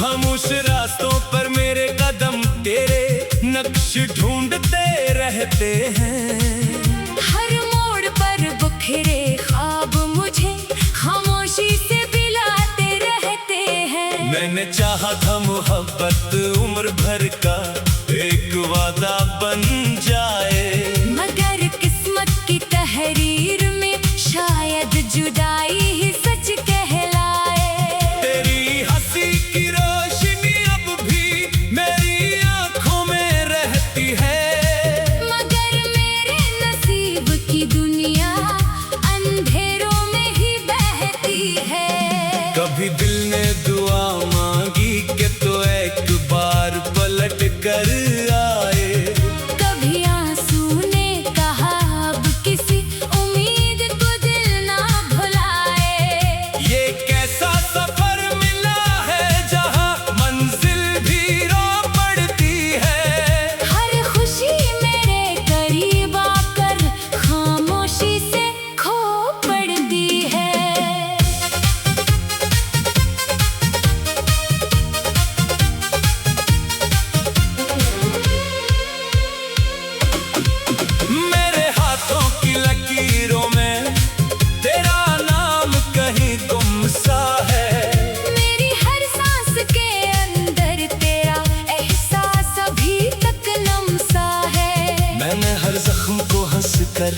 खामोश रास्तों पर मेरे कदम तेरे नक्श ढूंढते रहते हैं। हर मोड़ पर बिखरे ख्वाब मुझे खामोशी से पिलाते रहते हैं। मैंने चाहा था मोहब्बत उम्र भर का एक वादा बन जाए, मगर किस्मत की तहरीर में शायद जुदाई ही सच कहलाए। तेरी हंसी की रोशनी अब भी मेरी आंखों में रहती है, मगर मेरे नसीब की दुनिया अंधेरों में ही बहती है। कभी दिल ने दुआ मांगी कि तो एक बार पलट कर आए, कभी आंसू ने कहा अब किसी उम्मीद को दिल ना भुलाए। ये कैसा सफर मिला है जहाँ मंजिल भी रो पड़ती है। हर खुशी मेरे करीब आकर खामोशी से खो पड़ती है। मेरे हाथों की लकीरों में तेरा नाम कहीं गुम सा है, मेरी हर सांस के अंदर तेरा एहसास अभी तक लम्सा है। मैंने हर जख्म को हंसकर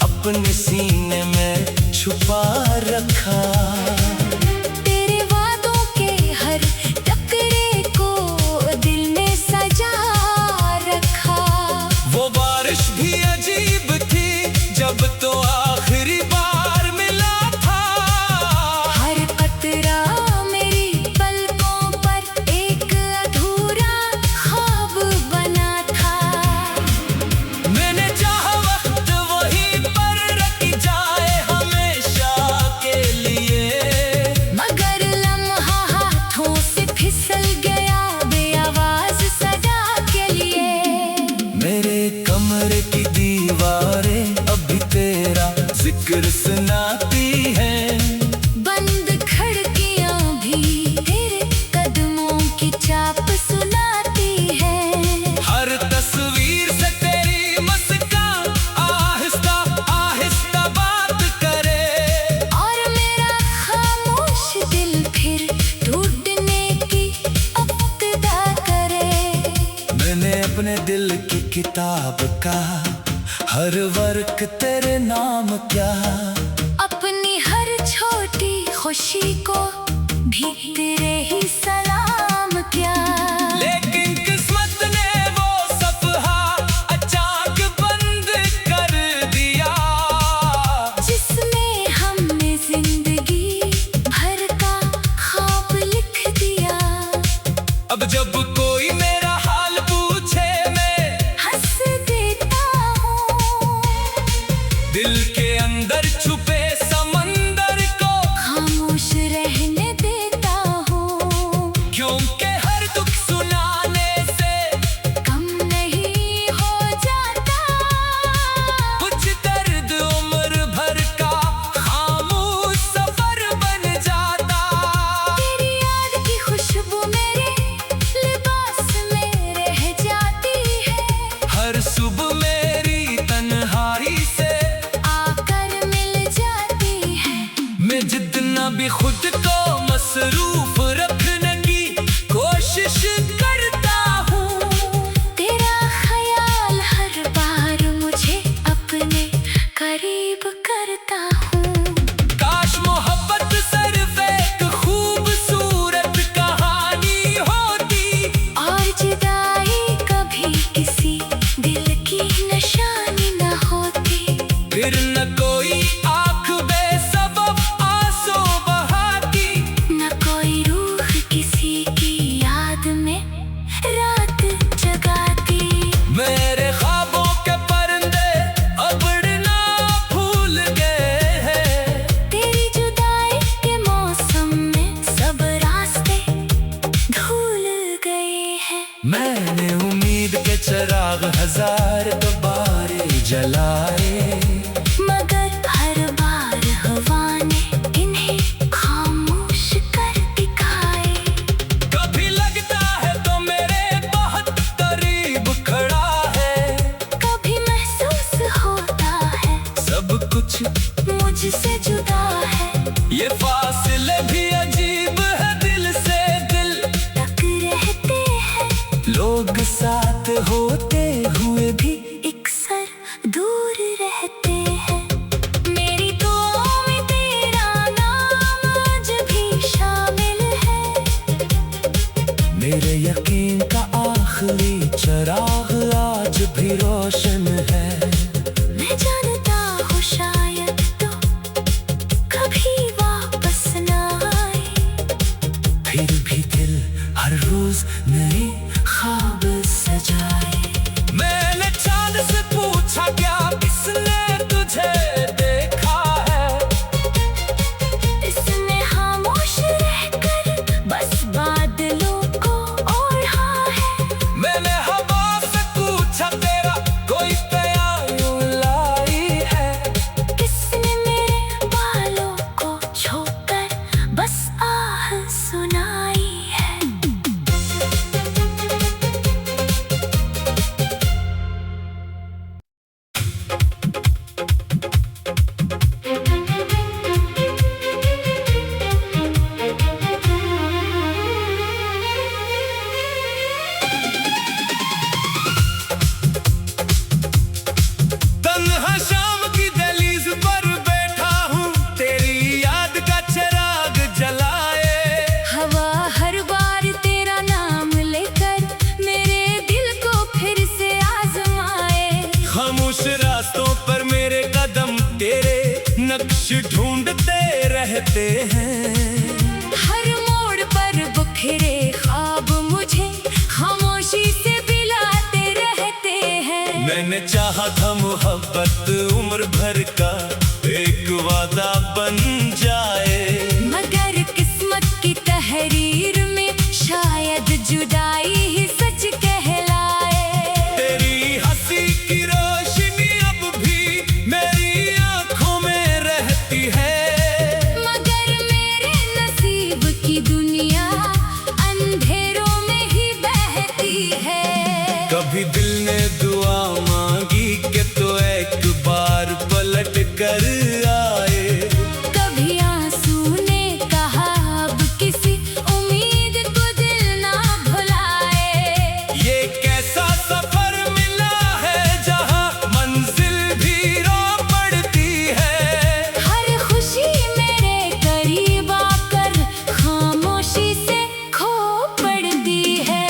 अपने सीने में छुपा रखा, तेरे वादों के हर टकरे को दिल में सजा रखा। वो बारिश भी अजीब थी जब तो आखिरी बार मिला था। हर कतरा मेरी पलकों पर एक अधूरा ख्वाब बना था। मैंने चाहा वक्त वहीं पर रख जाए हमेशा के लिए, मगर लम्हा हाथों से फिसल गया बेआवाज सदा के लिए। मेरे कमरे की दीवारें अभी तेरा जिक्र सुनाती हैं, बंद खिड़कियां भी तेरे कदमों की चाप सुनाती है। हर तस्वीर से तेरी मुस्कान आहिस्ता आहिस्ता बात करे, और मेरा खामोश दिल फिर टूटने की इब्तिदा करे। मैंने अपने दिल की किताब का हर वर्क तेरे नाम क्या, अपनी हर छोटी खुशी को भी तेरे ही सलाम क्या। लेकिन किस्मत ने वो सफहा अचानक बंद कर दिया, जिसमें हमने जिंदगी भर का ख्वाब लिख दिया। अब जब कोई मेरा हाल पूछे मैं हंस देता हूँ, दिल के अंदर छुपे समंदर को खामोश रहने देता हूँ। क्योंकि हर दुख सुनाने से कम नहीं हो जाता, कुछ दर्द उम्र भर का खामोश सफर बन जाता। तेरी याद की खुशबू मेरे लिबास में रह जाती है, हर सुबह मेरी तन्हाई से आकर मिल जाती है। मैं जितना भी खुद को मसरूफ रखने की कोशिश करता हूँ, तेरा ख्याल हर बार मुझे अपने करीब करता हूँ। काश मोहब्बत सिर्फ एक खूबसूरत कहानी होती, और जुदाई कभी किसी दिल की निशानी न होती। फिर न कोई आँख बेसबब आंसू बहाती, न कोई रूह किसी की याद में रात जगाती। मेरे ख्वाबों के परिंदे अब उड़ना भूल गए हैं, तेरी जुदाई के मौसम में सब रास्ते धुल गए हैं। मैंने उम्मीद के चिराग हजार दोबारे जलाए, मगर हर बार हवा ने इन्हें खामोश कर दिखाए। कभी लोग साथ होते हुए भी एक सर दूर रहते हैं। मेरी दुआओं में तेरा नाम आज भी शामिल है। मेरे यकीन का आखिरी चराग आज भी रोशन है। मैं जानता हूँ शायद तो कभी वापस ना आए, फिर भी दिल हर रोज नए ख्वाब सजाए। मैंने चांद से पूछा क्या किसने तुझे देखा है? इसने खामोश रहकर बस बादलों को ओढ़ा है। मैंने हवा से पूछा तेरा कोई प्यार लाई है? किसने मेरे बालों को छोकर बस आह सुनाई है। तन्हा शाम की दहलीज पर बैठा हूँ, तेरी याद का चिराग जलाए। हवा हर बार तेरा नाम लेकर मेरे दिल को फिर से आजमाए। खामोश रास्तों पर मेरे कदम तेरे नक्श ढूंढते रहते हैं। हर मोड़ पर बिखरे ख्वाब मुझे खामोशी से पिलाते रहते हैं। मैंने चाहा था मोहब्बत उम्र भर का एक वादा बन जाए। मगर किस्मत की तहरीर में शायद जुदाई ही सच कहलाए। तेरी हंसी की रोशनी अब भी मेरी आंखों में रहती है। मगर मेरे नसीब की दुनिया अंधेरों में ही बहती है। कभी दिल ने दुआ मांगी कि तो एक बार पलट कर आए। कभी आंसू ने कहा अब किसी उम्मीद को दिल ना भुलाए। ये कैसा सफर मिला है जहां मंजिल भी रो पड़ती है। हर खुशी मेरे करीब आकर खामोशी से खो पड़ती है।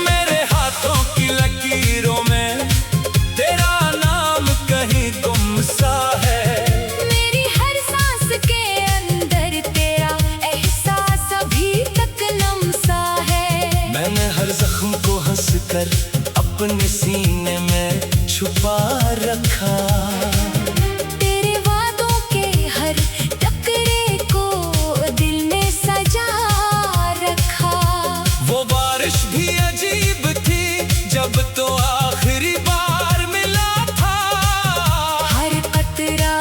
मेरे हाथों की लकीरों में तेरा नाम कहीं गुम सा है। मेरी हर सांस के अंदर तेरा एहसास अभी तक लम्सा है। मैंने हर जख्म को हंस कर अपने सीने में छुपा रखा। तेरे वादों के हर टुकड़े को दिल में सजा रखा। वो बारिश भी अजीब थी जब तो आखिरी बार मिला था। हर कतरा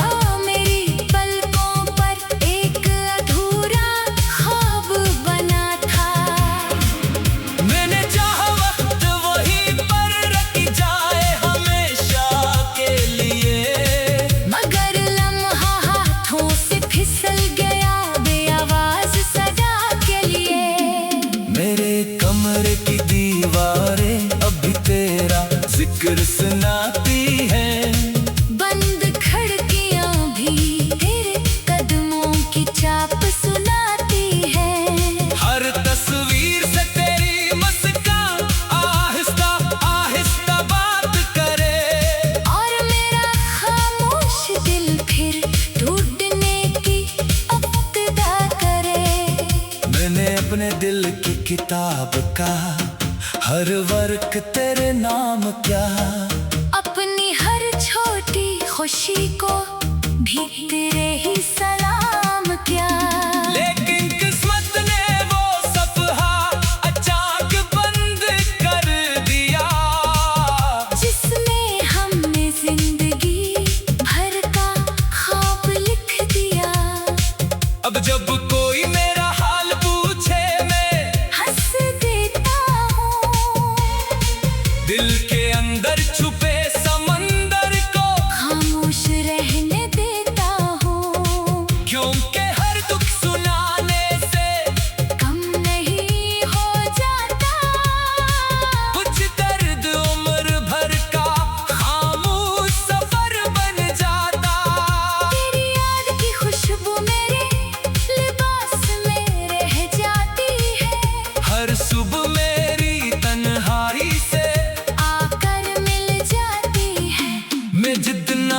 मेरी पलकों पर एक अधूरा ख्वाब बना था। मैंने चाहा वक्त वहीं पर रख जाए हमेशा के लिए। मगर लम्हा हाथों से फिसल गया बेआवाज सदा के लिए। मेरे कमरे की दीवारें अभी तेरा जिक्र सुनाती हैं। बंद खिड़कियां भी तेरे कदमों की चाप सुनाती है। हर तस्वीर से तेरी मुस्कान आहिस्ता आहिस्ता बात करे। और मेरा खामोश दिल फिर टूटने की इब्तिदा करे। मैंने अपने दिल की किताब का हर वर्क तेरे नाम क्या। अपनी हर छोटी खुशी को भी तेरे ही सलाम क्या। लेकिन किस्मत ने वो सफहा अचानक बंद कर दिया। जिसमें हमने जिंदगी भर का ख्वाब लिख दिया। अब जब कोई मेरा हाल पूछे मैं हंस देता हूँ। दिल के अंदर छुपे समंदर को खामोश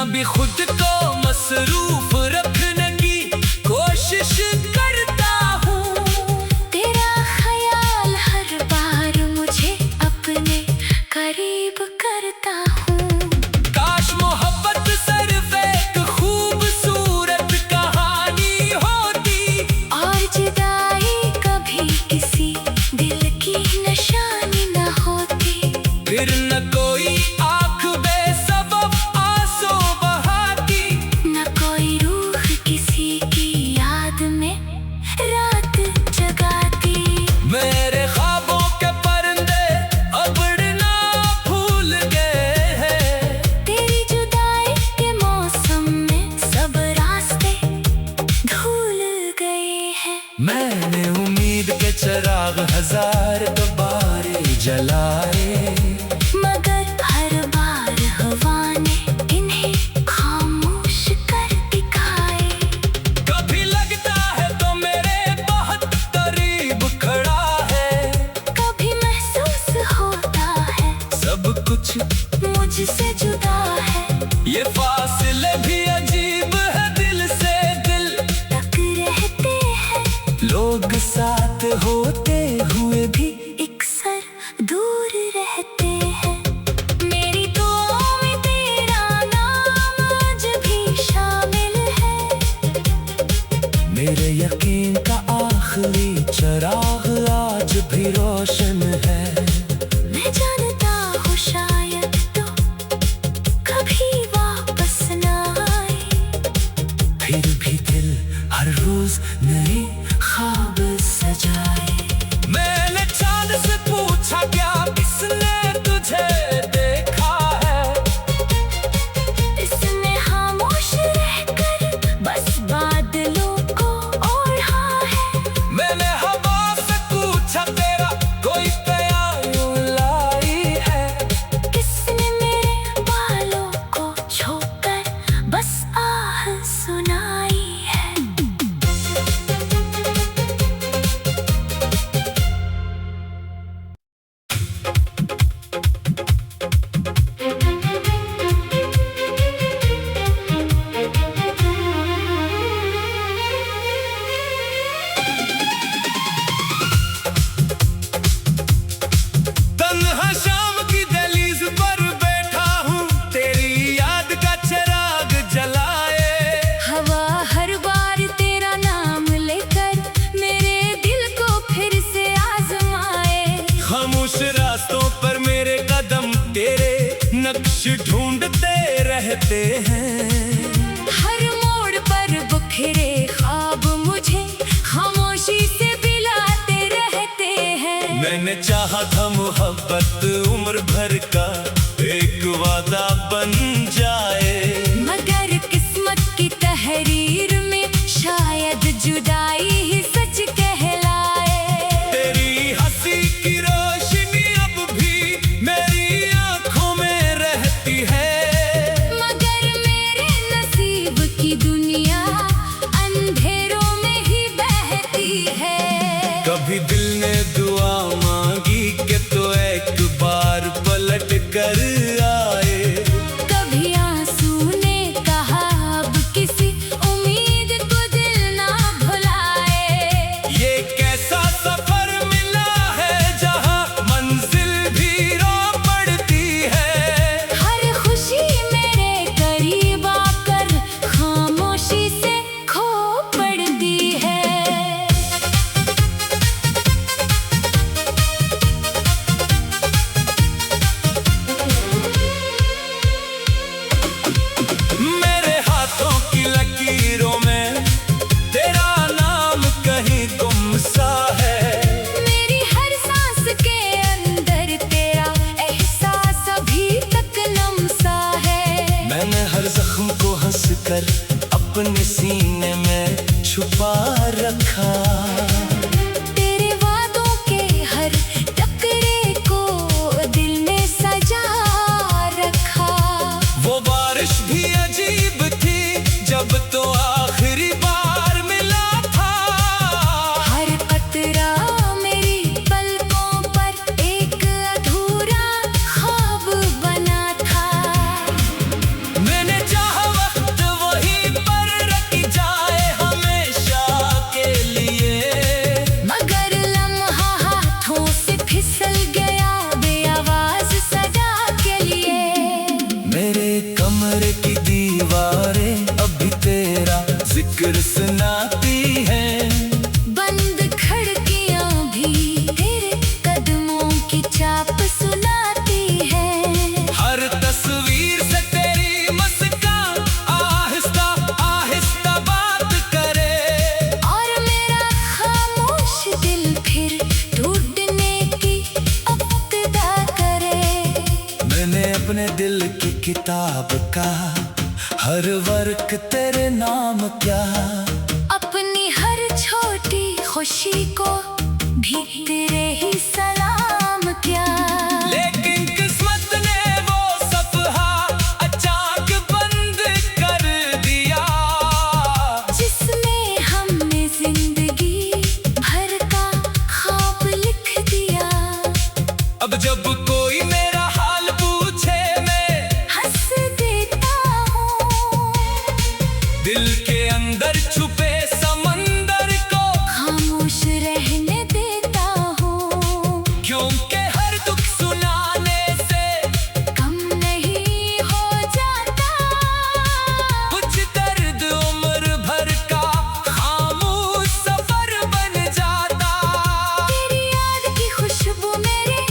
भी खुद को मसरूफ रखने की कोशिश करता हूँ। तेरा ख्याल हर बार मुझे अपने करीब करता हूँ। काश मोहब्बत सिर्फ एक खूबसूरत कहानी होती और जुदाई कभी किसी दिल की निशानी न होती। फिर न कोई आँख बेसबब आंसू बहाती, न कोई रूह किसी की याद में रात जगाती। मेरे ख्वाबों के परिंदे अब उड़ना भूल गए हैं। तेरी जुदाई के मौसम में सब रास्ते धुल गए हैं। मैंने उम्मीद के चिराग हजार दोबारे जलाए, मगर हर बार हवा ने इन्हें खामोश कर दिखाए। कभी लगता है तो मेरे बहुत करीब खड़ा है, कभी महसूस होता है सब कुछ मुझसे जुदा है। ये फासले भी अजीब है, दिल से दिल तक रहते हैं लोग साथ होते हुए भी अक्सर दूर रहते हैं। मेरी दुआओं में तेरा नाम आज भी शामिल है। मेरे यकीन का आखिरी चिराग आज भी रोशन है। मैं जानता हूँ शायद तो कभी वापस न आए, फिर भी दिल हर रोज नए ख्वाब सजाए। मैंने चांद से पूछा क्या किसने तुझे देखा है, इसने खामोश रहकर बस बादलों को ओढ़ा है। मैंने हवा से पूछा तेरा कोई प्यार लाई है, किसने मेरे बालों को छोकर बस आह सुनाई है। तन्हा शाम की दहलीज पर बैठा हूँ, तेरी याद का चिराग जलाए। हवा हर बार तेरा नाम लेकर मेरे दिल को फिर से आजमाए। खामोश रास्तों पर मेरे कदम तेरे नक्श ढूंढते रहते हैं। हर मोड़ पर बिखरे ख्वाब मुझे खामोशी से बिलाते रहते हैं। मैंने चाहा था मोहब्बत उम्र भर का एक वादा बन जाए, मगर किस्मत की तहरीर में शायद जुदाई ही सच कहलाए। तेरी हंसी की रोशनी अब भी मेरी आंखों में रहती है, मगर मेरे नसीब की दुनिया अंधेरों में ही बहती है। कभी दिल ने दुआ मांगी कि तो एक बार पलट कर आए। कभी आंसू ने कहा अब किसी उम्मीद को दिल ना भुलाए। ये कैसा सफर मिला है जहाँ मंजिल भी रो पड़ती है। हर खुशी मेरे करीब आकर खामोशी से खो पड़ती है। मेरे हाथों की लकीरों में तेरा नाम कहीं गुम सा है। मेरी हर सांस के अंदर तेरा एहसास अभी तक लम्सा है। मैंने हर जख्म को हंसकर अपने सीने में छुपा रखा। तेरे वादों के हर टकरे को दिल में सजा रखा। वो बारिश भी अजीब थी जब तो आखिरी बार मिला था। हर कतरा मेरी पलकों पर एक अधूरा ख्वाब बना था। मैंने चाहा मेरे कमरे की दीवारें अभी तेरा जिक्र सुनाती हैं। बंद खिड़कियां भी तेरे कदमों की चाप सुनाती है। हर तस्वीर से तेरी मुस्कान आहिस्ता आहिस्ता बात करे। और मेरा खामोश दिल फिर टूटने की इब्तिदा करे। मैंने अपने दिल की किताब का हर वर्क तेरे नाम क्या। अपनी हर छोटी खुशी को भी तेरे ही सलाम क्या। लेकिन किस्मत ने वो सफ़हा अचानक बंद कर दिया, जिसमें हमने जिंदगी भर का ख्वाब लिख दिया। अब जब कोई मेरा हाल पूछे मैं हंस देता हूँ। दिल के अंदर छुपे समंदर को खामोश रहने देता हूँ। क्योंकि हर दुख सुनाने से कम नहीं हो जाता। कुछ दर्द उम्र भर का खामोश सफर बन जाता। तेरी याद की खुशबू मेरे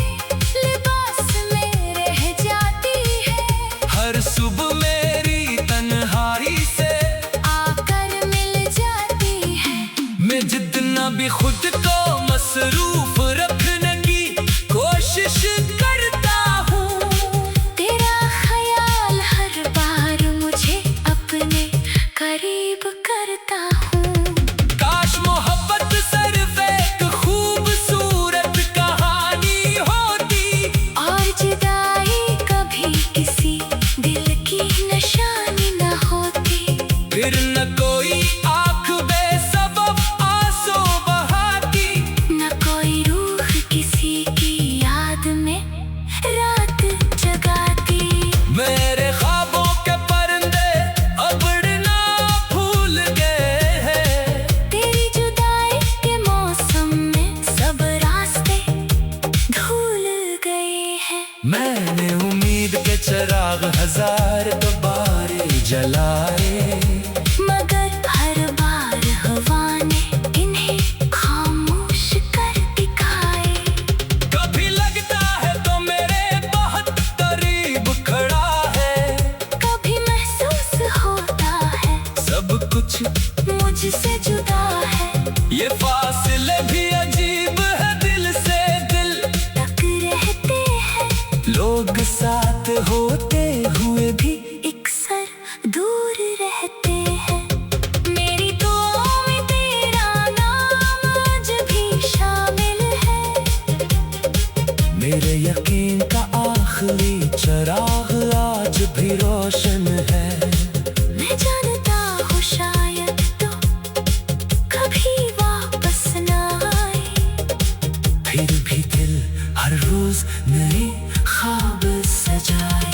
लिबास में रह जाती है। हर सुबह मेरी तन्हाई से आकर मिल जाती है। मैं जितना भी खुद को मसरूफ रखने की कोशिश करता हूँ, तेरा ख्याल हर बार मुझे अपने करीब करता हूँ। काश मोहब्बत सिर्फ एक खूबसूरत कहानी होती, और जुदाई कभी किसी दिल की निशानी न होती। फिर न कोई आँख बेसबब आंसू बहाती, न कोई रूह किसी की याद में रात जगाती। मेरे ख्वाबों के परिंदे अब उड़ना भूल गए हैं। तेरी जुदाई के मौसम में सब रास्ते धुल गए हैं। मैंने उम्मीद के चिराग हजार दोबारे जलाए, मगर हर बार हवा ने इन्हें खामोश कर दिखाए। कभी लगता है तो मेरे बहुत करीब खड़ा है, कभी महसूस होता है सब कुछ मुझसे जुदा है। ये फासले भी अजीब है, दिल से दिल तक रहते हैं। लोग साथ होते हुए भी अक्सर दूर रहते हैं। मेरी दुआओं में तेरा नाम आज भी शामिल है। मेरे यकीन का आखिरी चिराग आज भी रोशन है। मैं जानता हूँ शायद तो कभी वापस न आए। फिर भी दिल हर रोज नए ख्वाब सजाए।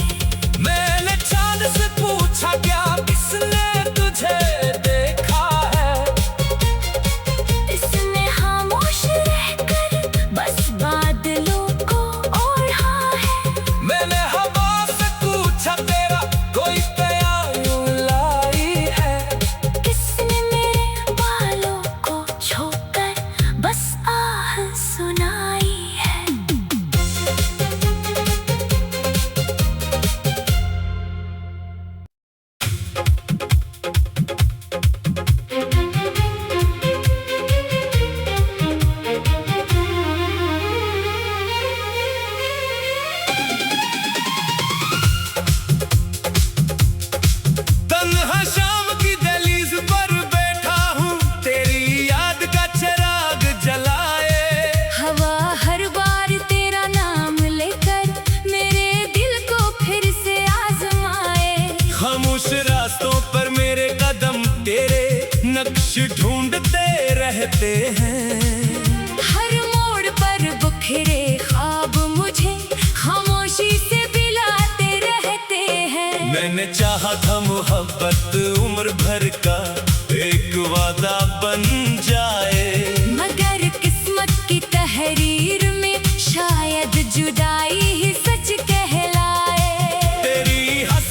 मैंने चांद से पूछा क्या किसने तुझे देखा है, इसने खामोश रहकर बस बादलों को ओढ़ा है। मैंने हवा से पूछा तेरा कोई प्यार लाई है, किसने मेरे बालों को छोकर बस आह सुनाई है। तन्हा शाम की दहलीज पर बैठा हूँ, तेरी याद का चिराग जलाए। हवा हर बार तेरा नाम लेकर मेरे दिल को फिर से आजमाए। खामोश रास्तों पर मेरे कदम तेरे नक्श ढूंढते रहते हैं। हर मोड़ पर बिखरे ख्वाब मुझे खामोशी से पिलाते रहते हैं। मैंने चाहा था मोहब्बत उम्र भर का एक वादा बन जाए, मगर किस्मत की तहरीर में शायद जुदाई ही सच कहलाए। तेरी हंसी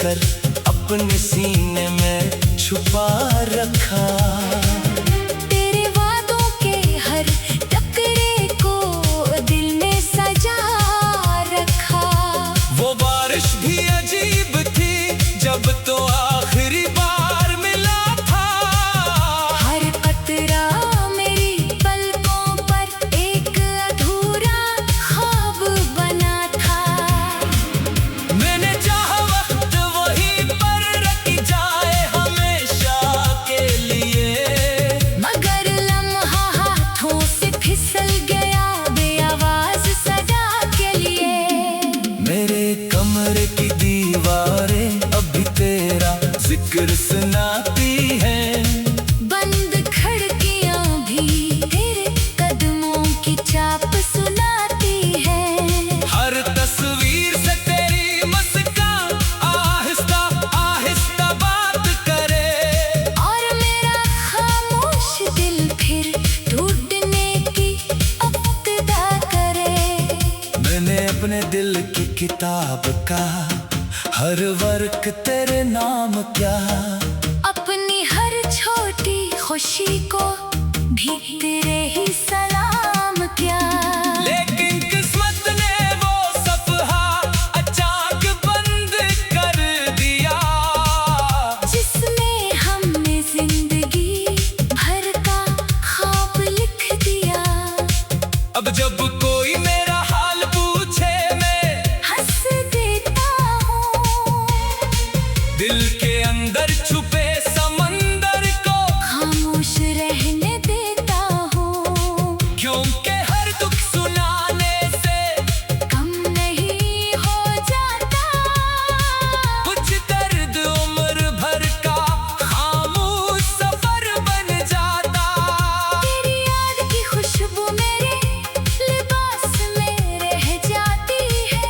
कर अपने सीने में छुपा रखा। तेरे वादों के हर टकरे को दिल में सजा रखा। वो बारिश भी अजीब थी जब तो आखिरी बार मिला था। हर कतरा मेरी पलकों पर एक अधूरा ख्वाब बना था। मैंने चाहा वक्त वहीं पर रखी जाए हमेशा के लिए, मगर लम्हा हाथों से फिसल गया बेआवाज सदा के लिए। मेरे कमरे की दीवारें अभी तेरा जिक्र सुनाती हैं। बंद खिड़कियां भी तेरे कदमों की चाप सुनाती है। हर तस्वीर से तेरी मुस्कान आहिस्ता आहिस्ता बात करे। और मेरा खामोश दिल फिर ढूंढने की इब्तिदा करे। मैंने अपने दिल की किताब का हर वर्क तेरे नाम क्या। अपनी हर छोटी खुशी को भी तेरे ही सलाम क्या। लेकिन किस्मत ने वो सफहा अचानक बंद कर दिया, जिसमें हमने जिंदगी भर का ख्वाब लिख दिया। अब जब कोई मेरा हाल पूछे मैं हंस देता हूँ, दिल के अंदर छुपे समंदर को खामोश रहने देता हूँ। क्योंकि हर दुख सुनाने से कम नहीं हो जाता। कुछ दर्द उम्र भर का खामोश सफर बन जाता। तेरी याद की खुशबू मेरे लिबास में रह जाती है।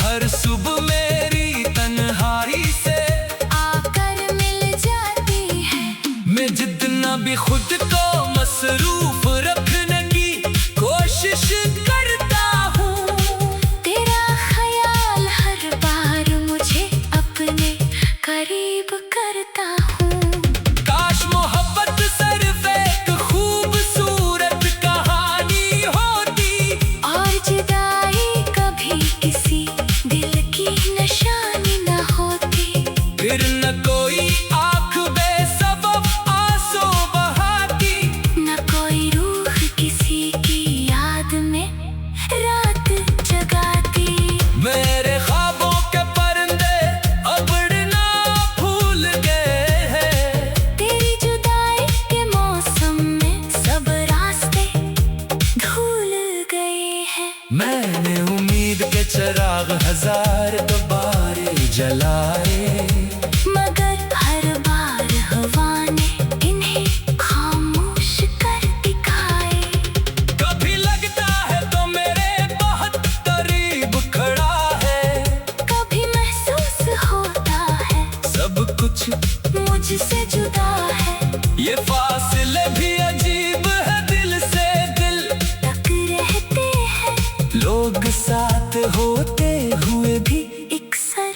हर सुबह मेरी तन्हाई से आकर मिल जाती है। मैं जितना भी खुद को मसरूफ रखने की कोशिश करता हूँ, तेरा ख्याल हर बार मुझे अपने करीब करता हूँ। काश मोहब्बत सिर्फ एक खूबसूरत कहानी होती, और जुदाई कभी किसी दिल की निशानी न होती। फिर न कोई आँख बेसबब आंसू बहाती, न कोई रूह किसी की याद में रात जगाती। मेरे ख्वाबों के परिंदे अब उड़ना भूल गए हैं। तेरी जुदाई के मौसम में सब रास्ते धुल गए हैं। मैंने उम्मीद के चिराग हजार दोबारे जलाए, मगर हर बार हवा ने इन्हें खामोश कर दिखाए। कभी लगता है तो मेरे बहुत करीब खड़ा है। कभी महसूस होता है सब कुछ मुझसे जुदा है। ये फासले भी अजीब है, दिल से दिल तक रहते हैं। लोग साथ होते हुए भी अक्सर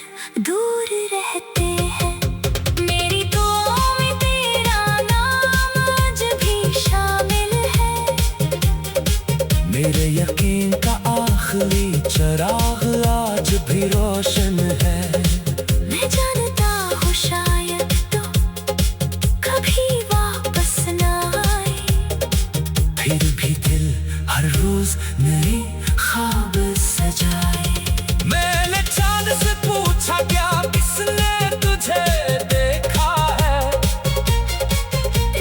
दूर रहते हैं। मेरी दुआओं में तेरा नाम आज भी शामिल है। मेरे यकीन का आखिरी चिराग आज भी रोशन है। मैं जानता हूँ शायद तो कभी वापस न आए। फिर भी दिल हर रोज नए ख्वाब सजाए। मैंने चांद से पूछा क्या किसने तुझे देखा है।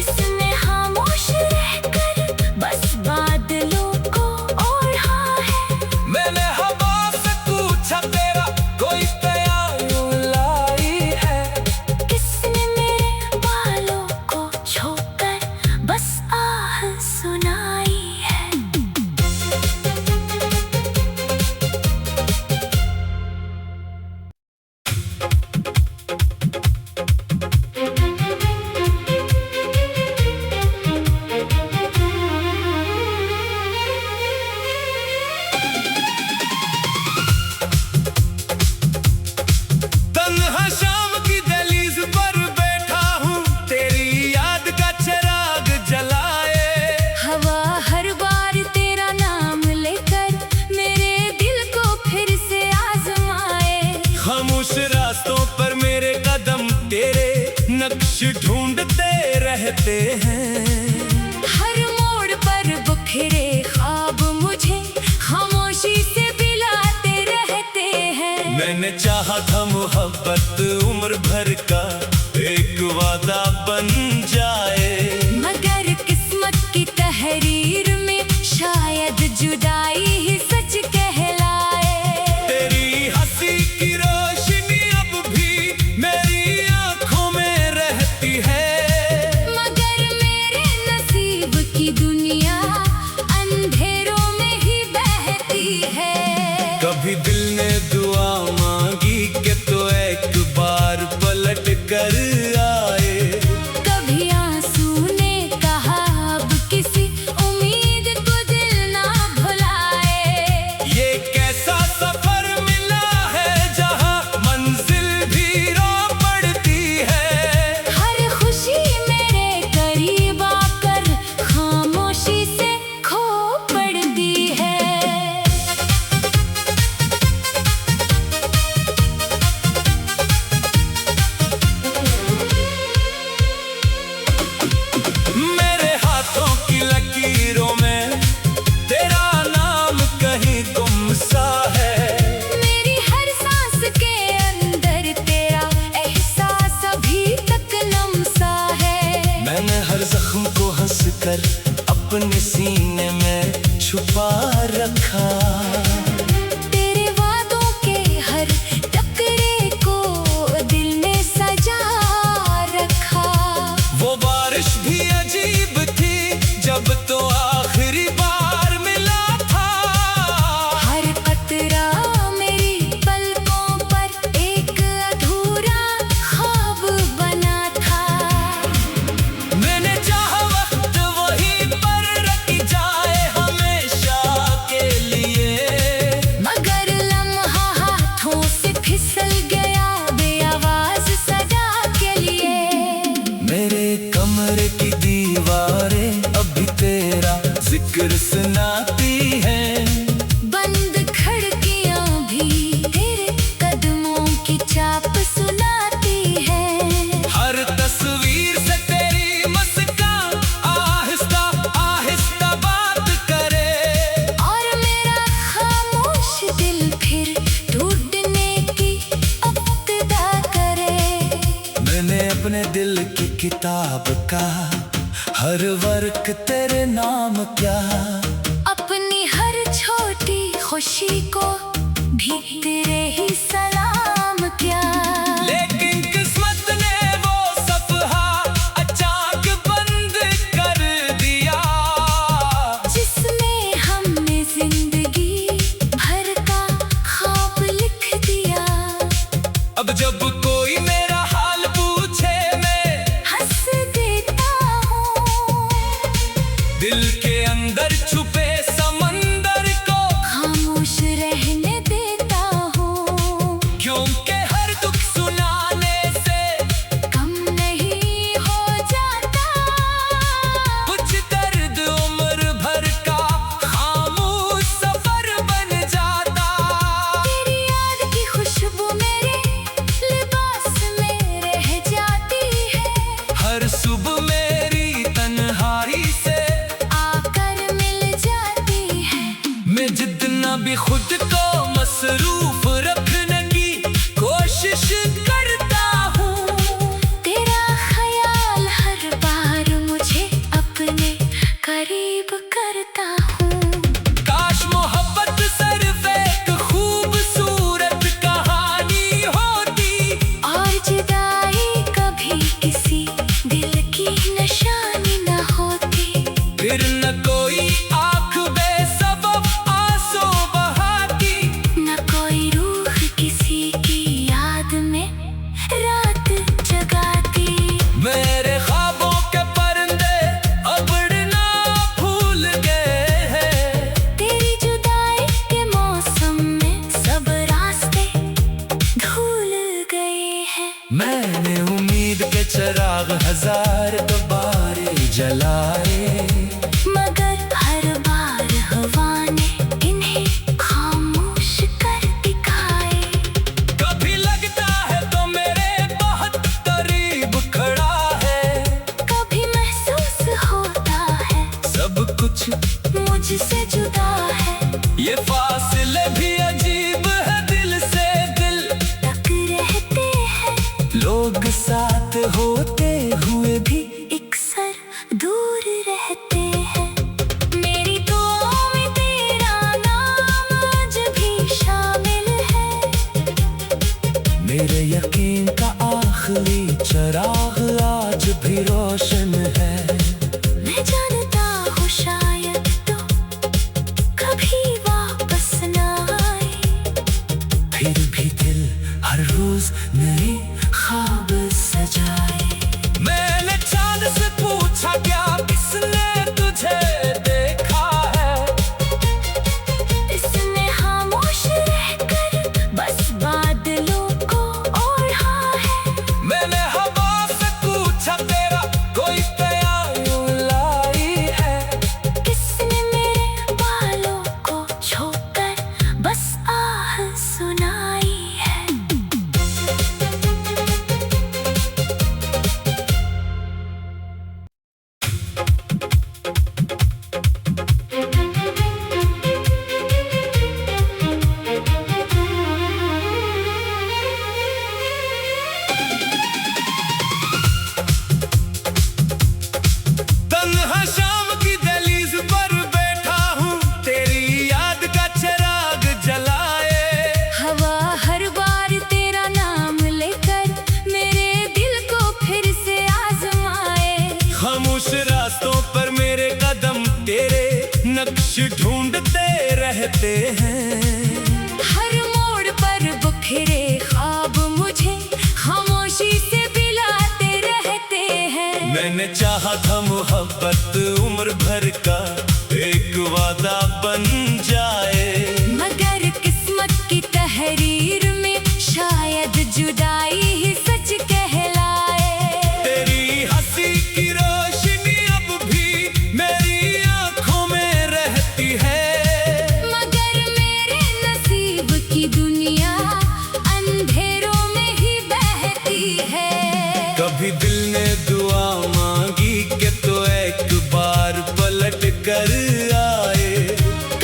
इसने खामोश रहकर बस बादलों को ओढ़ा है। मैंने हवा से पूछा तेरा कोई प्यार लाई है। किसने मेरे बालों को छोकर बस आह सुनाई है। कुछ ढूंढते रहते हैं। हर मोड़ पर बिखरे ख्वाब मुझे खामोशी से बिलाते रहते हैं। मैंने चाहा था मोहब्बत उम्र भर का एक वादा बन जाए, मगर किस्मत की तहरीर में शायद जुदाई ही सच कहलाए। तेरी हंसी की रोशनी अब भी मेरी आंखों में रहती है, मगर मेरे नसीब की दुनिया अंधेरों में ही बहती है। कभी दिल ने दुआ मांगी कि तो एक बार पलट कर आए, कभी आंसू ने कहा अब किसी उम्मीद को दिल ना भुलाए। ये कैसा सफर मिला है जहां मंजिल भी रो पड़ती है। हर खुशी मेरे करीब आकर खामोशी से खो पड़ती है। मेरे हाथों की लकीरों में तेरा नाम कहीं गुम सा है, मेरी हर सांस के अंदर तेरा एहसास अभी तक लम्सा है। मैंने हर जख्म को हंसकर अपने सीने में छुपा रखा, तेरे वादों के हर टकरे को दिल में सजा रखा। वो बारिश भी अजीब थी जब तो आखिरी बार मिला था। हर कतरा मेरी पलकों पर एक अधूरा ख्वाब बना था। मैंने चाहा वक्त वहीं पर रख जाए हमेशा के लिए, मगर लम्हा हाथों से फिसल गया बेआवाज सदा के लिए। मेरे कमरे की दीवारें अभी तेरा जिक्र सुनाती हैं, बंद खिड़कियां भी तेरे कदमों की चाप सुनाती है। हर तस्वीर से तेरी मुस्कान आहिस्ता आहिस्ता बात करे, और मेरा खामोश दिल फिर टूटने की इब्तिदा करे। मैंने अपने दिल की किताब का हर वर्क तेरे नाम क्या, अपनी हर छोटी खुशी को भी तेरे ही सलाम क्या। लेकिन किस्मत ने वो सफहा अचानक बंद कर दिया, जिसमें हमने जिंदगी भर का ख्वाब लिख दिया। अब जब कोई मेरा हाल पूछे मैं हंस देता हूँ, दिल के अंदर छुपे समंदर को खामोश रहने देता हूँ। क्योंकि हर दुख सुनाने से कम नहीं हो जाता, कुछ दर्द उम्र भर का खामोश सफर बन जाता। तेरी याद की खुशबू मेरे लिबास में रह जाती है। हर सुबह मेरी तन्हाई से आकर मिल जाती है। मैं जितना भी खुद को मसरूफ रखने की कोशिश करता हूँ, तेरा ख्याल हर बार मुझे अपने करीब करता हूँ। काश मोहब्बत सिर्फ एक खूबसूरत कहानी होती, और जुदाई कभी किसी दिल की निशानी न होती। फिर न कोई आँख बेसबब आंसू बहाती, न कोई जुदा है। ये फासले भी अजीब है, दिल से दिल तक रहते हैं। लोग साथ होते हुए भी अक्सर दूर रहते हैं। मेरी दुआओं में तेरा नाम आज भी शामिल है। मेरे यकीन का आखिरी चराग आज भी रोशन है। मैं जानता हूँ शायद तो कभी वापस ना आए, फिर भी दिल हर रोज नए ख्वाब सजाए। मैंने चांद से पूछा क्या किसने तुझे देखा है? इसने खामोश रहकर बस बादलों को ओढ़ा है। मैंने हवा से पूछा तेरा कोई प्यार लाई है? किसने मेरे बालों को छोकर बस आह सुनाई है। तन्हा शाम की दहलीज पर बैठा हूँ, तेरी याद का चिराग जलाए। हवा हर बार तेरा नाम लेकर मेरे दिल को फिर से आजमाए। खामोश रास्तों पर मेरे कदम तेरे नक्श ढूंढते रहते हैं। हर मोड़ पर बिखरे ख्वाब मुझे खामोशी से पिलाते रहते हैं। मैंने चाहा था मोहब्बत उम्र भर का एक वादा बन जाए। मगर किस्मत की तहरीर में शायद जुदाई ही सच कहलाए। तेरी हंसी की रोशनी अब भी मेरी आंखों में रहती है। मगर मेरे नसीब की दुनिया अंधेरों में ही बहती है। कभी दिल ने दुआ मांगी कि तो एक बार पलट कर आए।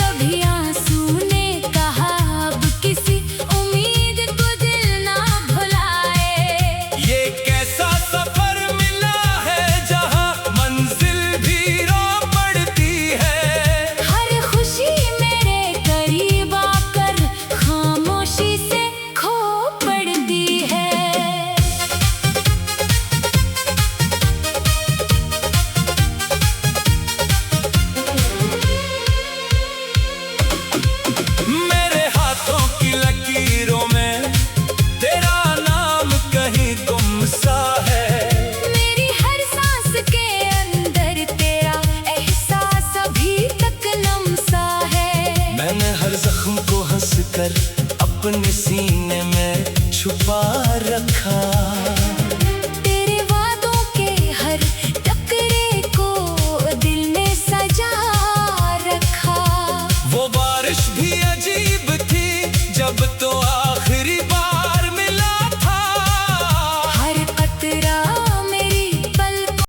कभी आंसू ने कहा अब किसी उम्मीद को दिल ना भुलाए। ये कैसा सफर मिला है जहाँ मंजिल भी रो पड़ती है। हर खुशी मेरे करीब आकर खामोशी से खो पड़ती है। मेरे हाथों की लकीरों में तेरा नाम कहीं गुम सा है। मेरी हर सांस के अंदर तेरा एहसास अभी तक लम्सा है। मैंने हर जख्म को हंस कर अपने सीने में छुपा रखा। तेरे वादों के हर टकरे को दिल में सजा रखा। वो बारिश भी